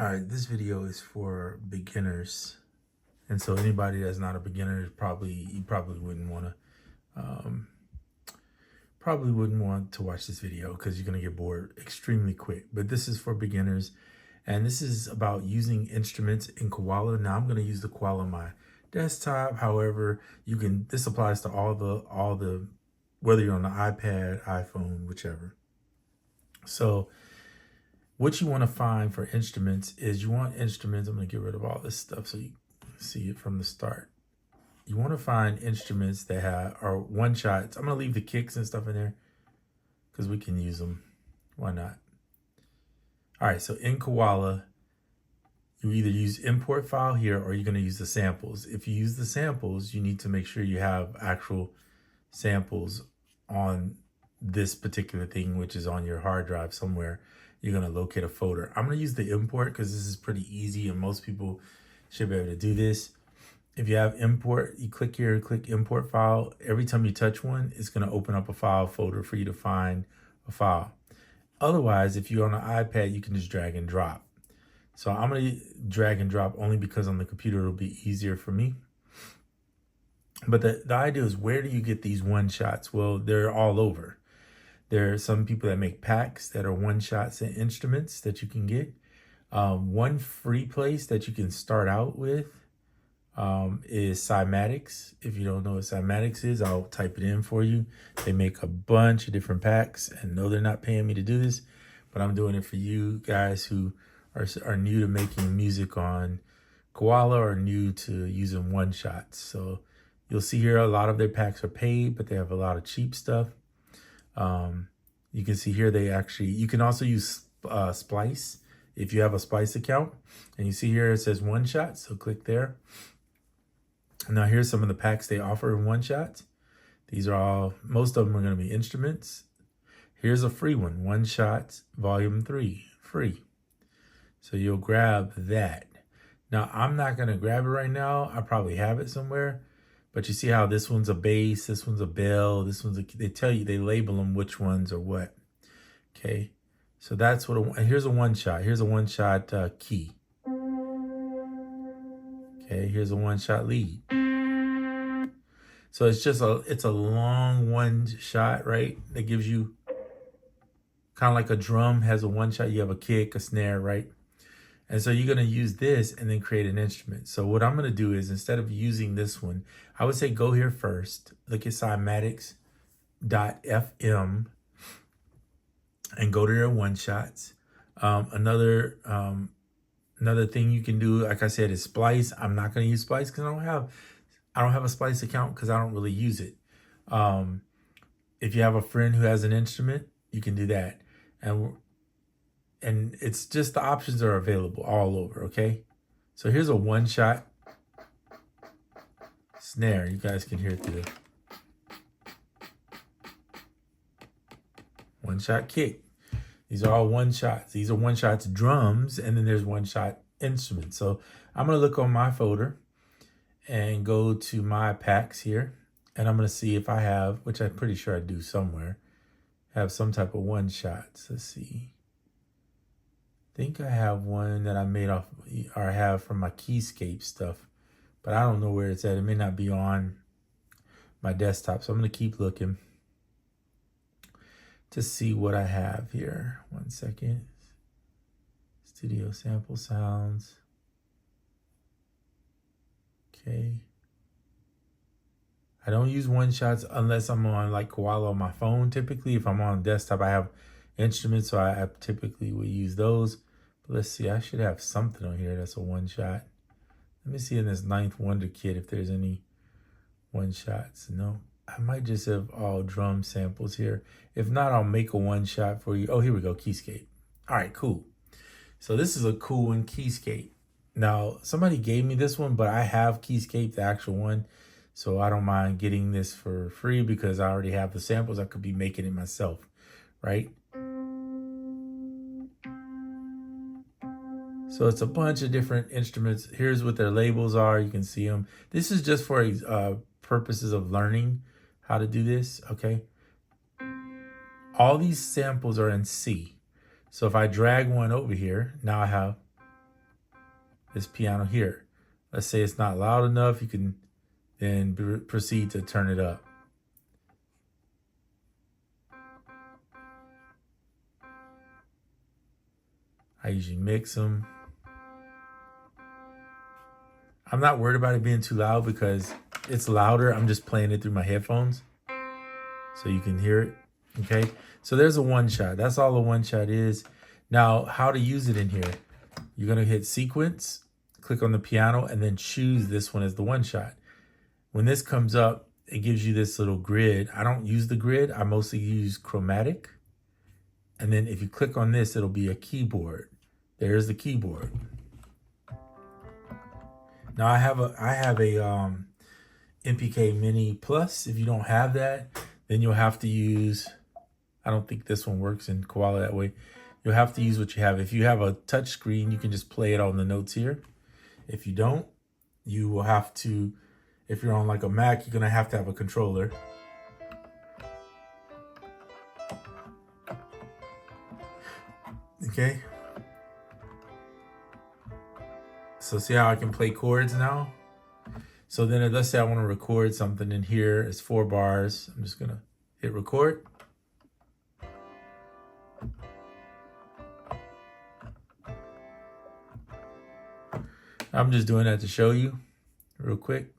All right, this video is for beginners, and so anybody that's not a beginner is you um, probably wouldn't want to watch this video because you're gonna get bored extremely quick. But this is for beginners, and this is about using instruments in Koala. Now I'm gonna use the Koala on my desktop. However, you can. This applies to all the whether you're on the iPad, iPhone, whichever. So what you want to find for instruments is you want instruments. I'm going to get rid of all this stuff so you see it from the start. You want to find instruments that are one shots. I'm going to leave the kicks and stuff in there because we can use them. Why not? All right, so in Koala, you either use import file here or you're going to use the samples. If you use the samples, you need to make sure you have actual samples on this particular thing, which is on your hard drive somewhere. You're going to locate a folder. I'm going to use the import because this is pretty easy and most people should be able to do this. If you have import, you click here, click import file. Every time you touch one, it's going to open up a file folder for you to find a file. Otherwise, if you're on an iPad, you can just drag and drop. So I'm going to drag and drop only because on the computer, it'll be easier for me. But the idea is, where do you get these one shots? Well, they're all over. There are some people that make packs that are one shots and instruments that you can get. One free place that you can start out with is Cymatics. If you don't know what Cymatics is, I'll type it in for you. They make a bunch of different packs, and no, they're not paying me to do this, but I'm doing it for you guys who are new to making music on Koala or new to using one shots. So you'll see here a lot of their packs are paid, but they have a lot of cheap stuff. You can see here you can also use Splice if you have a Splice account, and you see here it says one shot, so click there. Now here's some of the packs they offer in one shot. These are most of them are going to be instruments. Here's a free one shot volume 3, free. So you'll grab that. Now I'm not going to grab it right now. I probably have it somewhere. But you see how this one's a bass, this one's a bell, this one's they tell you, they label them which ones are what. Okay, so that's what here's a one shot. Here's a one shot key. Okay, here's a one shot lead. So it's a long one shot, right? That gives you kind of like a drum has a one shot. You have a kick, a snare, right? And so you're going to use this and then create an instrument. So what I'm going to do is, instead of using this one, I would say go here first, look at cymatics.fm and go to their one shots. Another thing you can do, like I said, is Splice. I'm not going to use Splice because I don't have a Splice account because I don't really use it. If you have a friend who has an instrument, you can do that. And it's just the options are available all over, okay? So here's a one shot snare. You guys can hear it through the one shot kick. These are all one shots. These are one shots drums, and then there's one shot instruments. So I'm gonna look on my folder and go to my packs here, and I'm gonna see if I have, which I'm pretty sure I do somewhere, have some type of one shots. Let's see. I think I have one that I made off or I have from my Keyscape stuff, but I don't know where it's at. It may not be on my desktop, so I'm going to keep looking to see what I have here. 1 second. Studio sample sounds. Okay. I don't use one shots unless I'm on like Koala on my phone. Typically, if I'm on desktop, I have instruments, so I typically would use those. But let's see, I should have something on here that's a one shot. Let me see in this Ninth Wonder kit if there's any one shots. No, I might just have all drum samples here. If not, I'll make a one shot for you. Oh, here we go, Keyscape. All right, cool. So this is a cool one, Keyscape. Now, somebody gave me this one, but I have Keyscape, the actual one. So I don't mind getting this for free because I already have the samples. I could be making it myself, right? So it's a bunch of different instruments. Here's what their labels are. You can see them. This is just for purposes of learning how to do this, okay? All these samples are in C. So if I drag one over here, now I have this piano here. Let's say it's not loud enough, you can then proceed to turn it up. I usually mix them. I'm not worried about it being too loud because it's louder. I'm just playing it through my headphones so you can hear it. Okay, so there's a one shot. That's all a one shot is. Now, how to use it in here. You're gonna hit sequence, click on the piano, and then choose this one as the one shot. When this comes up, it gives you this little grid. I don't use the grid. I mostly use chromatic. And then if you click on this, it'll be a keyboard. There's the keyboard. Now I have a MPK Mini Plus. If you don't have that, then you'll have to use, I don't think this one works in Koala that way. You'll have to use what you have. If you have a touch screen, you can just play it on the notes here. If you don't, you will have to, if you're on like a Mac, you're gonna have to have a controller. Okay. So see how I can play chords now? So then let's say I want to record something in here. It's 4 bars. I'm just gonna hit record. I'm just doing that to show you real quick.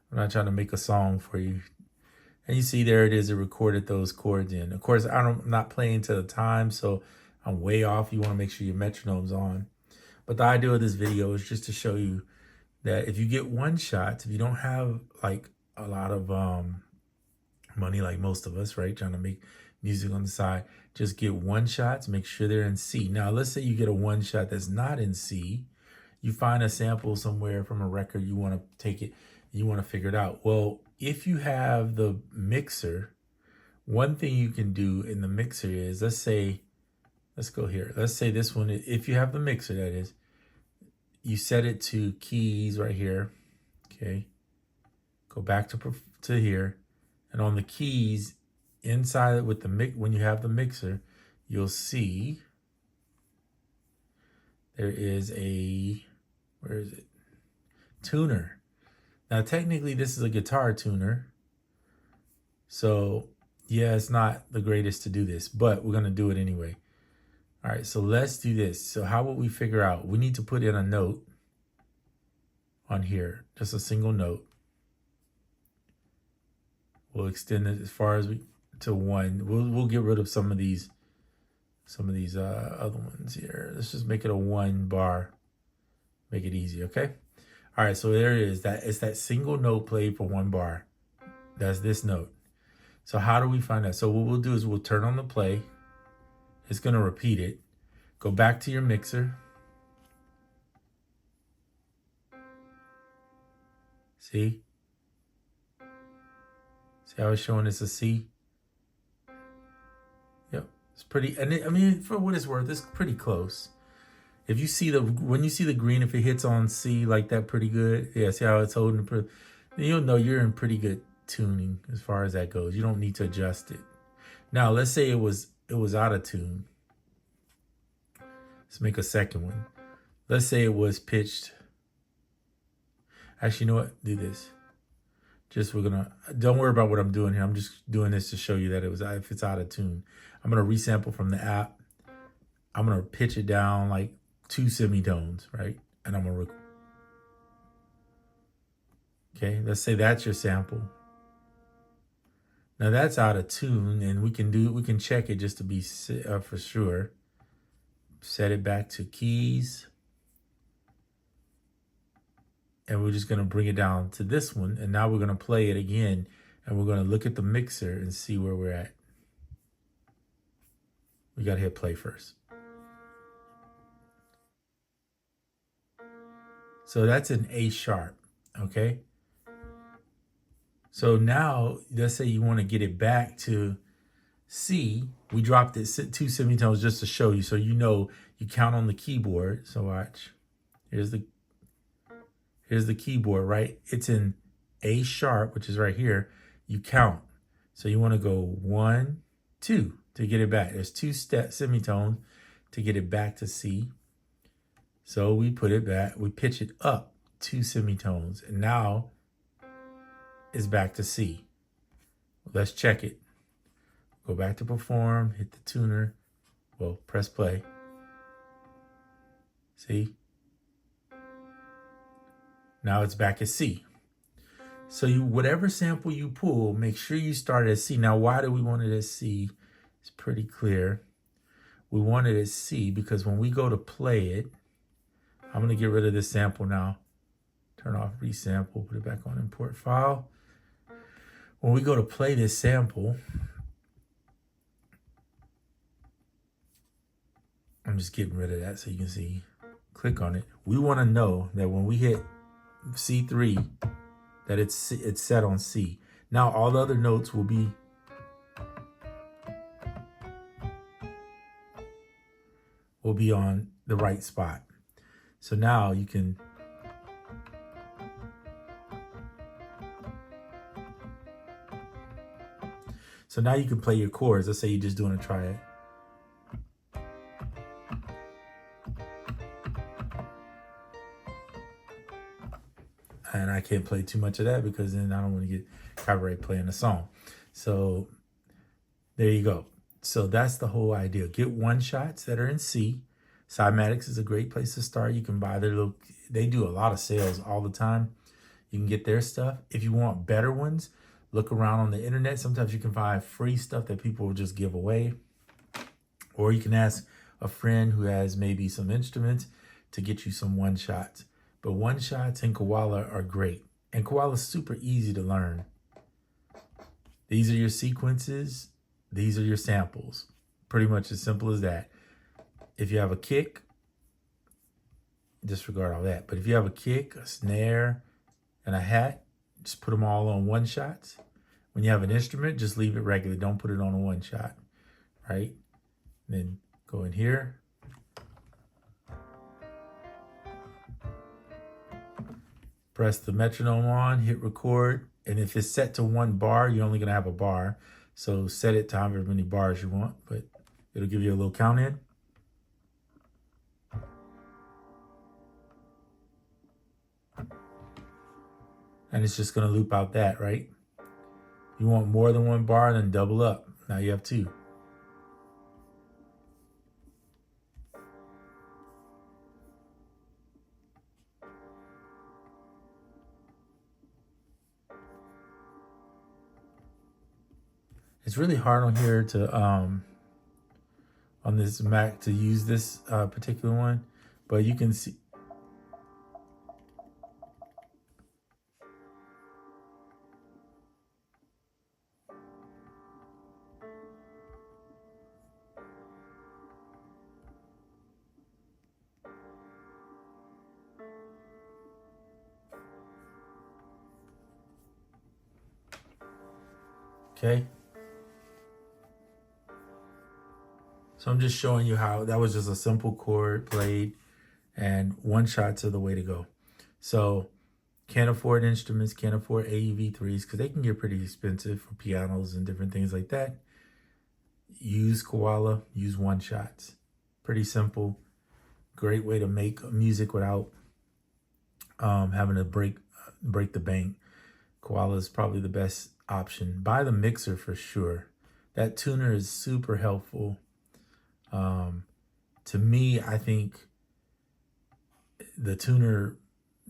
I'm not trying to make a song for you. And you see there it is, it recorded those chords in. Of course, I'm not playing to the time, so I'm way off. You want to make sure your metronome's on. But the idea of this video is just to show you that if you get one shots, if you don't have like a lot of money like most of us, right, trying to make music on the side, just get one shots, make sure they're in C. Now, let's say you get a one shot that's not in C. You find a sample somewhere from a record, you want to take it, you want to figure it out. Well, if you have the mixer, one thing you can do in the mixer is, let's go here. Let's say this one, if you have the mixer, that is, you set it to keys right here. Okay. Go back to here. And on the keys, inside with the when you have the mixer, you'll see there is a, where is it? Tuner. Now, technically, this is a guitar tuner. So, yeah, it's not the greatest to do this, but we're going to do it anyway. All right, so let's do this. So how would we figure out? We need to put in a note on here, just a single note. We'll extend it as far as to 1. We'll get rid of some of these other ones here. Let's just make it a 1 bar. Make it easy, okay? All right, so there it is. It's that single note played for 1 bar. That's this note. So how do we find that? So what we'll do is we'll turn on the play. It's going to repeat it. Go back to your mixer. See? See how it's showing it's a C? Yep. It's pretty, and I mean, for what it's worth, it's pretty close. If you see when you see the green, if it hits on C like that pretty good, yeah, see how it's holding, then you'll know you're in pretty good tuning as far as that goes. You don't need to adjust it. Now, let's say it was out of tune. Let's make a second one. Let's say it was pitched. Actually, you know what? Do this. Don't worry about what I'm doing here. I'm just doing this to show you that if it's out of tune. I'm going to resample from the app. I'm going to pitch it down like 2 semitones, right? And I'm going to, okay, let's say that's your sample. Now that's out of tune, and we can check it just to be for sure. Set it back to keys. And we're just going to bring it down to this one. And now we're going to play it again. And we're going to look at the mixer and see where we're at. We got to hit play first. So that's an A sharp, okay? So now, let's say you want to get it back to C. We dropped it 2 semitones just to show you. So you know, you count on the keyboard. So watch. Here's the keyboard, right? It's in A sharp, which is right here. You count. So you want to go 1, 2 to get it back. There's 2 semitones to get it back to C. So we put it back, we pitch it up 2 semitones, and now it's back to C. Let's check it. Go back to perform, hit the tuner, well, press play. See? Now it's back at C. So whatever sample you pull, make sure you start at C. Now, why do we want it at C? It's pretty clear. We want it at C because when we go to play it, I'm going to get rid of this sample now. Turn off resample, put it back on import file. When we go to play this sample, I'm just getting rid of that so you can see. Click on it. We want to know that when we hit C3, that it's set on C. Now all the other notes will be on the right spot. So now you can play your chords. Let's say you're just doing a triad. And I can't play too much of that because then I don't want to get copyright playing the song. So there you go. So that's the whole idea. Get one shots that are in C. Cymatics is a great place to start. You can buy their they do a lot of sales all the time. You can get their stuff. If you want better ones, look around on the internet. Sometimes you can find free stuff that people will just give away. Or you can ask a friend who has maybe some instruments to get you some one shots. But one shots in Koala are great. And Koala is super easy to learn. These are your sequences. These are your samples. Pretty much as simple as that. If you have a kick, disregard all that. But if you have a kick, a snare, and a hat, just put them all on one shots. When you have an instrument, just leave it regular. Don't put it on a one shot, right? Then go in here. Press the metronome on, hit record. And if it's set to 1 bar, you're only gonna have a bar. So set it to however many bars you want, but it'll give you a little count in. And it's just gonna loop out that, right? You want more than 1 bar, then double up. Now you have 2. It's really hard on here to, on this Mac to use this particular one, but you can see. Okay. So I'm just showing you how that was just a simple chord played, and one shots are the way to go. So can't afford instruments, can't afford AEV3s because they can get pretty expensive for pianos and different things like that. Use Koala, use one shots. Pretty simple. Great way to make music without having to break the bank. Koala is probably the best option. Buy the mixer for sure. That tuner is super helpful. To me, I think the tuner,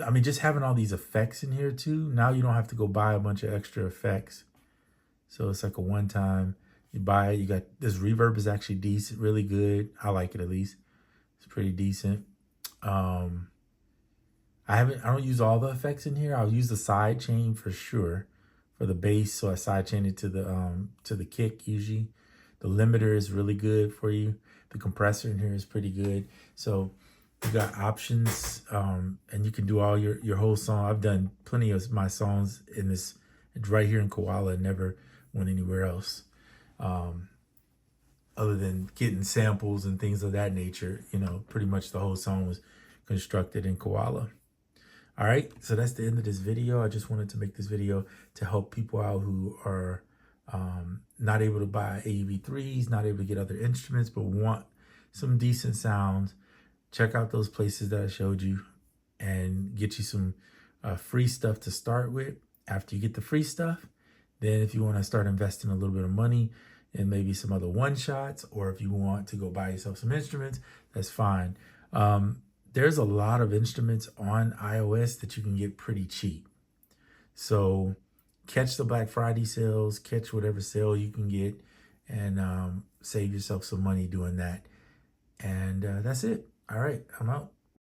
I mean, just having all these effects in here too, now you don't have to go buy a bunch of extra effects. So it's like a one-time, you buy it, you got, this reverb is actually decent, really good. I like it at least. It's pretty decent. I don't use all the effects in here. I'll use the side chain for sure for the bass. So I side chain it to the kick usually. The limiter is really good for you. The compressor in here is pretty good. So you got options, and you can do all your whole song. I've done plenty of my songs in this right here in Koala, never went anywhere else. Other than getting samples and things of that nature, you know, pretty much the whole song was constructed in Koala. All right, so that's the end of this video. I just wanted to make this video to help people out who are not able to buy AEV3s, not able to get other instruments, but want some decent sounds check out those places that I showed you and get you some free stuff to start with. After you get the free stuff, then if you want to start investing a little bit of money in maybe some other one shots, or if you want to go buy yourself some instruments, that's fine. There's a lot of instruments on iOS that you can get pretty cheap. So catch the Black Friday sales, catch whatever sale you can get, and save yourself some money doing that. And that's it. All right, I'm out.